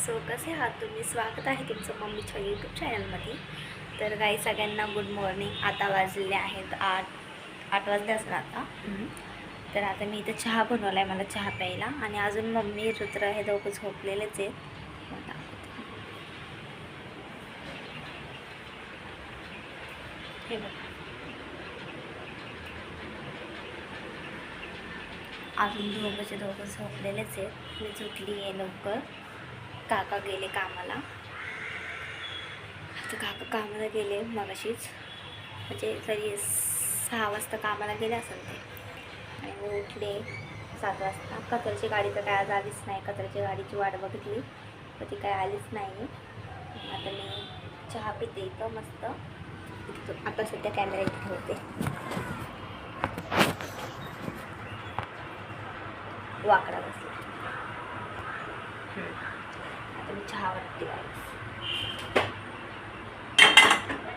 So कसे आहात तुम्ही? स्वागत आहे तुमचं मम्मीच्या यूट्यूब चॅनलमध्ये. तर काही सगळ्यांना गुड मॉर्निंग. आता वाजलेले आहेत 8 वाजले असणार आता. तर आता मी इथं चहा बनवला आहे, मला चहा प्यायला. आणि अजून मम्मी रुद्र हे दोघं झोपलेलेच आहेत. हे बघा, अजून दोघं झोपलेलेच आहेत. मी झोपली आहे लवकर. काका गेले कामाला. तर काका कामाला गेले मगाशीच, म्हणजे तरी 6 वाजता कामाला गेले असेल ते. आणि मी उठले 7 वाजता. कचऱ्याची गाडी तर काय आज आलीच नाही. कचऱ्याची गाडीची वाट बघितली तर ती काय आलीच नाही. आता मी चहा पिते इथं मस्त. आता सध्या कॅमेरा इथे ठेवते. वाकडा बसला. आता मी चहा वाटते.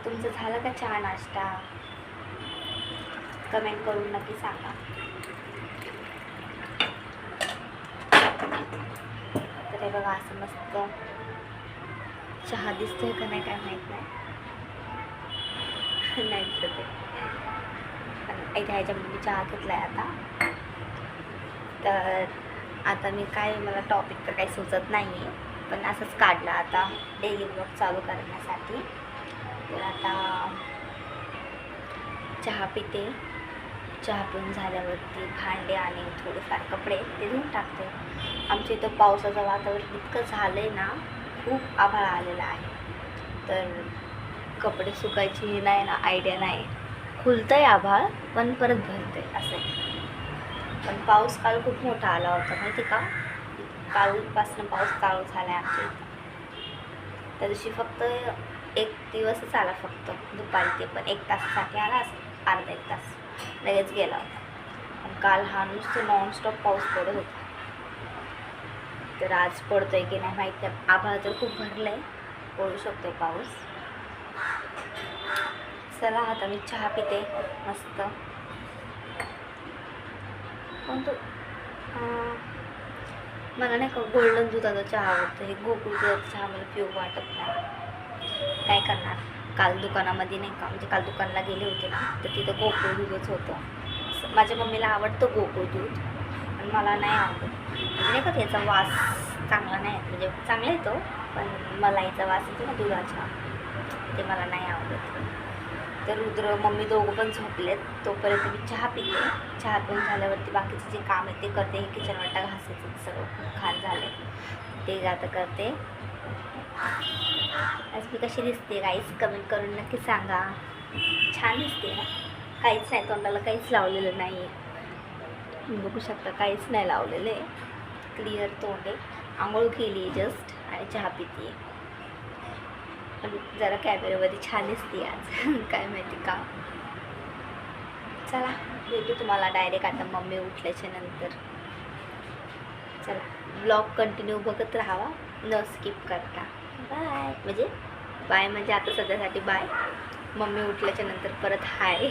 तुमचं झालं का चहा नाश्ता? कमेंट करून नक्की सांगा. तर हे बघा, असं मस्त चहा दिसतोय का नाही काय माहीत नाही. नाही दिसत आहे. पण इथे ह्याच्यामध्ये मी चहा घेतलाय आता. तर आता मी काय, मला टॉपिक तर काही सुचत नाही आहे, पण असंच काढलं आता डेली ब्लॉग चालू करण्यासाठी. तर आता चहा पिते. चहा पिऊन झाल्यावरती भांडे आणि थोडेफार कपडे ते धुवून टाकते. आमच्या इथं पावसाचं वातावरण इतकं झालं आहे ना, खूप आभाळ आलेला आहे. तर कपडे सुकायची नाही ना आयडिया नाही. खुलतं आहे आभाळ पण परत भरतं आहे असं आहे. पण पाऊस काल खूप मोठा आला होता माहिती का. कालपासून पाऊस चालू झाला आहे आमच्या इथं. त्या दिवशी फक्त 1 दिवसच आला, फक्त दुपारी. ते पण 1 तासासाठी आला असं, अर्धा 1 तास लगेच गेला होता. पण काल हा नुसतं नॉनस्टॉप पाऊस पडत होता. तर आज पडतोय की नाही माहीत नाही. आभाळ तर खूप भरलं आहे, पडू शकतोय पाऊस. चला आता मी चहा पिते मस्त. पण तो मला नाही का गोल्डन दुधाचा चहा आवडतो. हे गोकुळ दुधाचा चहा मला पिऊ वाटत नाही. काय करणार. काल दुकानामध्ये नाही का, म्हणजे काल दुकानला गेले होते ना, तर तिथं गोकुळ दूधच होतं. माझ्या मम्मीला आवडतं गोकुळ दूध, पण मला नाही आवडत. म्हणजे नाही का त्याचा वास चांगला नाही, म्हणजे चांगला येतो पण मलाईचा वास येतो ना दुधाचा, ते मला नाही आवडत. तर रुद्र मम्मी दोघं पण झोपलेत. तोपर्यंत मी चहा पिते. चहा पिऊन झाल्यावरती बाकीचे जे काम आहे ते करते. हे किचन वाटा घासायचं सगळं खूप खान झाले, ते आता करते. आज मी कशी दिसते गाईस कमेंट करून नक्की सांगा. छान दिसते ना. काहीच नाही, तोंडाला काहीच लावलेलं नाही आहे. बघू शकता काहीच नाही लावलेलं आहे. क्लिअर तोंड आहे. आंघोळ केली आहे जस्ट आणि चहा पिते. पण जरा कॅमेऱ्यामध्ये छान दिसते आज काय माहिती का. चला भेटू तुम्हाला डायरेक्ट आता मम्मी उठल्याच्या नंतर. चला ब्लॉग कंटिन्यू बघत राहावा, न स्किप करता. बाय म्हणजे आता सध्यासाठी बाय. मम्मी उठल्याच्या नंतर परत हाय.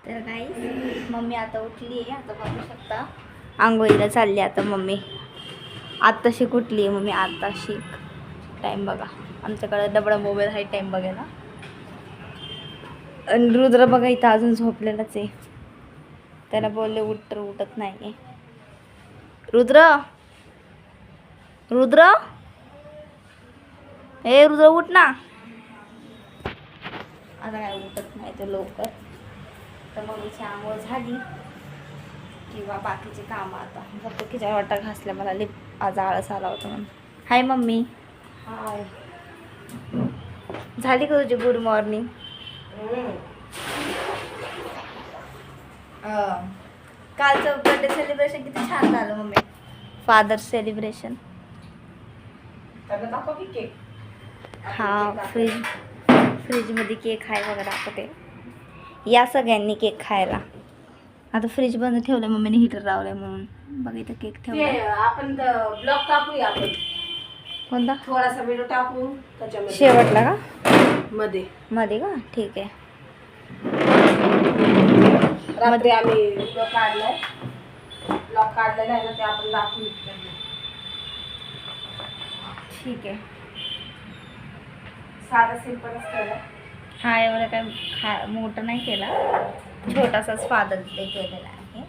तर गाईस मम्मी आता उठली आहे. आता बघू शकता आंघोळीला चालली आता मम्मी. आत्ताशी उठली आहे मम्मी, आत्ताशी. टाईम बघा, आमच्याकडे डबडा मोबाईल आहे टाईम बघायला. आणि रुद्र बघा इथं अजून झोपलेलाच आहे. त्याला बोलले उठ तर उठत नाही आहे. रुद्र रुद्र हे रुद्र उठ ना. आता काय उठत नाही तो लवकर. तर मम्मीची आंघोळ झाली किंवा बाकीचे कामं. आता फक्त किचन वाटा घासल्या, मला लिप आज आळस आला होता म्हणून. हाय मम्मी. हाय. झाली का तुझी गुड मॉर्निंग? कालचं बर्थडे सेलिब्रेशन किती छान झालं मम्मी. Father celebration. हा फ्रीजमध्ये केक आहे बघा, दाखवते. या सगळ्यांनी केक खायला. आता फ्रीज बंद ठेवलं मम्मीने, हीटर लावलंय म्हणून. बघा इथं केक ठेवला. आपण ब्लॉक टाकूया आपण. कोणता? थोडासा व्हिडिओ टाकू त्याच्यामध्ये. शेवटला का? मध्ये का? ठीक आहे. मध्ये आम्ही ब्लॉक काढलेला आहे ना, ते आपण दाखवू. ठीक आहे. साधा सिंपलच केलं. हा एवढं काय मोठं नाही केला, छोटासाच फादर्स डे केलेला आहे.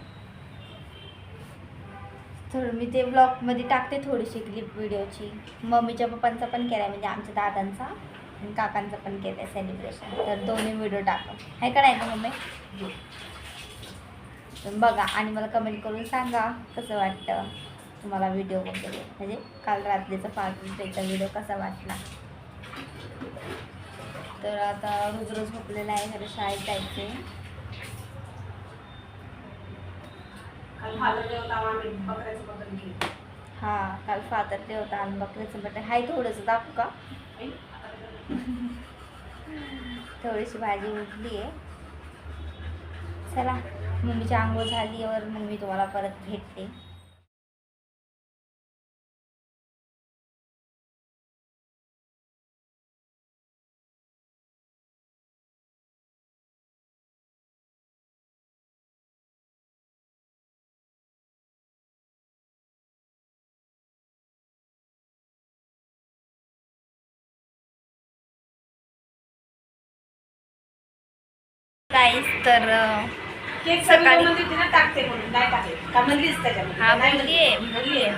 थोडं मी ते ब्लॉगमध्ये टाकते थोडीशी क्लिप व्हिडिओची. मम्मीच्या पप्पांचा पण केला आहे, म्हणजे आमच्या दादांचा आणि काकांचा पण केलं आहे सेलिब्रेशन. तर दोन्ही व्हिडिओ टाकू आहे का नाही का मम्मी? बघा आणि मला कमेंट करून सांगा कसं वाटतं तुम्हाला व्हिडिओ वगैरे, म्हणजे काल रात्रीचा फादर्स डेचा व्हिडिओ कसा वाटला. तर आता रोज रोज झोपलेला आहे, खरं शाळेत जायचे. काल फादर डे होता, आम्ही बकऱ्याचं मटण केलं. हां काल फादर डे होता आणि बकऱ्याचं मटण हाय. थोडंसं दाखवू का? थोडीशी भाजी उठली आहे. चला मम्मीची आंघोळ झालीवर मग मी तुम्हाला परत भेटते. काहीच तर केक सकाळी सकाळी तिने टाकते म्हणून नाही टाकले का म्हणलीच त्याच्यामध्ये? हा नाही बोलली आहे.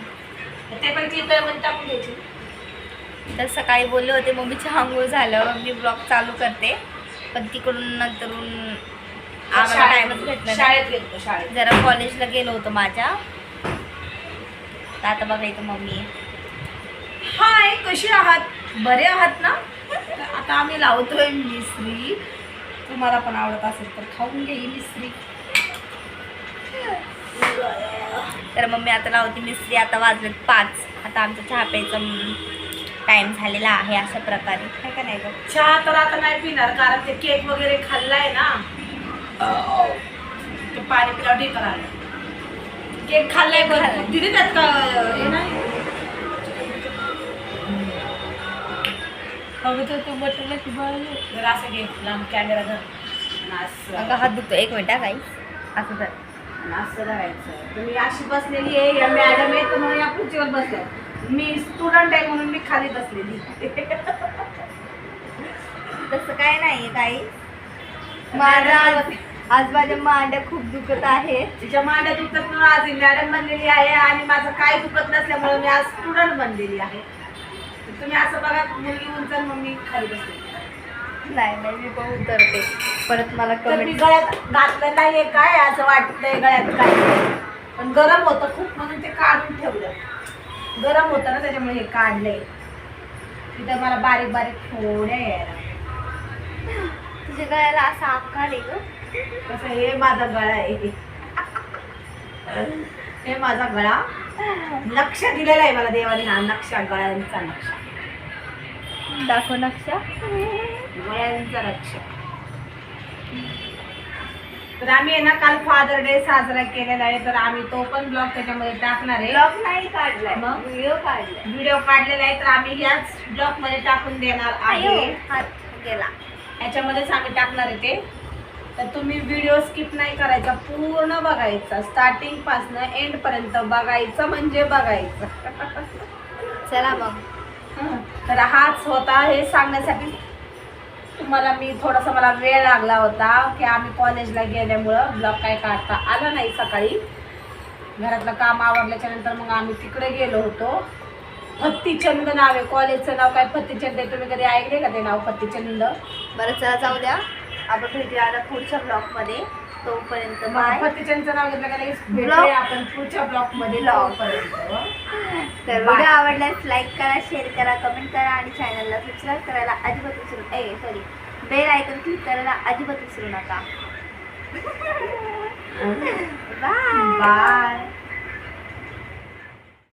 ते पण क्लिप मध्ये टाकून द्यायची. तर सकाळी बोलले होते मम्मीची आंघोळ झाल्यावर मी ब्लॉग चालू करते, पण तिकडून नंतरून आम्हाला टाइमच भेटला नाही. शाळेत गेलो शाळेत. जरा कॉलेजला गेलो होतो माझ्या. तर आता बघा इथं मम्मी आहे. हाय, कशी आहात? बरे आहात ना? आता आम्ही लावतोय मिसरी. तुम्हाला पण आवडत असेल तर खाऊन घ्या ही मिसरी. तर मम्मी आता लावते मिसरी. आता वाजलेत 5. आता आमचा चहा प्यायचा टाइम झालेला आहे अशा प्रकारे, काय का नाही गं? चहा तर आता नाही पिणार, कारण ते केक वगैरे खाल्लाय ना, ते पाणी पिला ढेकर आलं. केक खाल्लाय भरपूर. दिदी त्यात का हे नाही? तू बटरला की जर असं घे लांब कॅमेरा धर. अगं हात दुखतो. 1 मिनिट काही असं तर असं धरायचं. तुम्ही अशी बसलेली आहे, या मॅडम आहे तर म्हणून या खुर्चीवर बसल्या. मी स्टुडंट आहे म्हणून मी खाली बसलेली. तसं काय नाही काही. माझा आज माझ्या मांड्या खूप दुखत आहे. तिच्या मांड्या दुखत म्हणून आज मॅडम बनलेली आहे आणि माझं काय दुखत नसल्यामुळे मी आज स्टुडंट बनलेली आहे. तुम्ही असं बघा, मुलगी उंच मम्मी खाली बसलेली. नाही नाही मी पण उतरते परत. मला तर मी कमेंट गळ्यात घातलं नाहीये काय असं वाटतंय गळ्यात काय, पण गरम होतं खूप म्हणून ते काढून ठेवलं. गरम होतं ना त्याच्यामुळे हे काढलंय. तिथं मला बारीक बारीक थोड्या यायला. तुझ्या गळ्याला असा आकार आहे ग. कसं हे माझा गळा आहे. हे माझा गळा नक्षा दिलेला आहे मला देवाने. हा नक्षा, गळ्यांचा नक्षा. दाखव नक्षा. गळ्यांचा नक्षा. तर आम्ही आहे ना काल फादर डे साजरा केलेला आहे, तर आम्ही तो पण ब्लॉग त्याच्यामध्ये टाकणार आहे. ब्लॉग नाही काढलाय, मग व्हिडिओ काढलाय. व्हिडिओ काढलेला आहे, तर आम्ही याच ब्लॉग मध्ये टाकून देणार आहे. हात गेला. याच्यामध्येच आम्ही टाकणार आहे ते. तर तुम्ही व्हिडिओ स्किप नाही करायचा, पूर्ण बघायचा. स्टार्टिंग पासून एंड पर्यंत बघायचं म्हणजे बघायचं. चला मग. तर हाच होता हे सांगण्यासाठी तुम्हाला. मी थोडासा मला वेळ लागला होता की आम्ही कॉलेजला गेल्यामुळं ब्लॉग काय काढता आला नाही. सकाळी घरातलं काम आवरल्याच्या नंतर मग आम्ही तिकडे गेलो होतो. फत्तीचंद नाव आहे कॉलेजचं. नाव काय फत्तीचंद आहे? तुम्ही कधी ऐकले का ते नाव फत्तीचंद? बरं चला जाऊ द्या. आपण भेटूया आता पुढच्या ब्लॉगमध्ये. तोपर्यंत बाय. फत्तीचंदचं नाव घेतलं का लगेच भेटूया आपण पुढच्या ब्लॉगमध्ये. तर व्हिडिओ आवडल्यास लाईक करा, शेअर करा, कमेंट करा आणि चॅनलला सबस्क्राईब करायला अजिबात विसरू बेल आयकॉन क्लिक करायला अजिबात विसरू नका. बाय.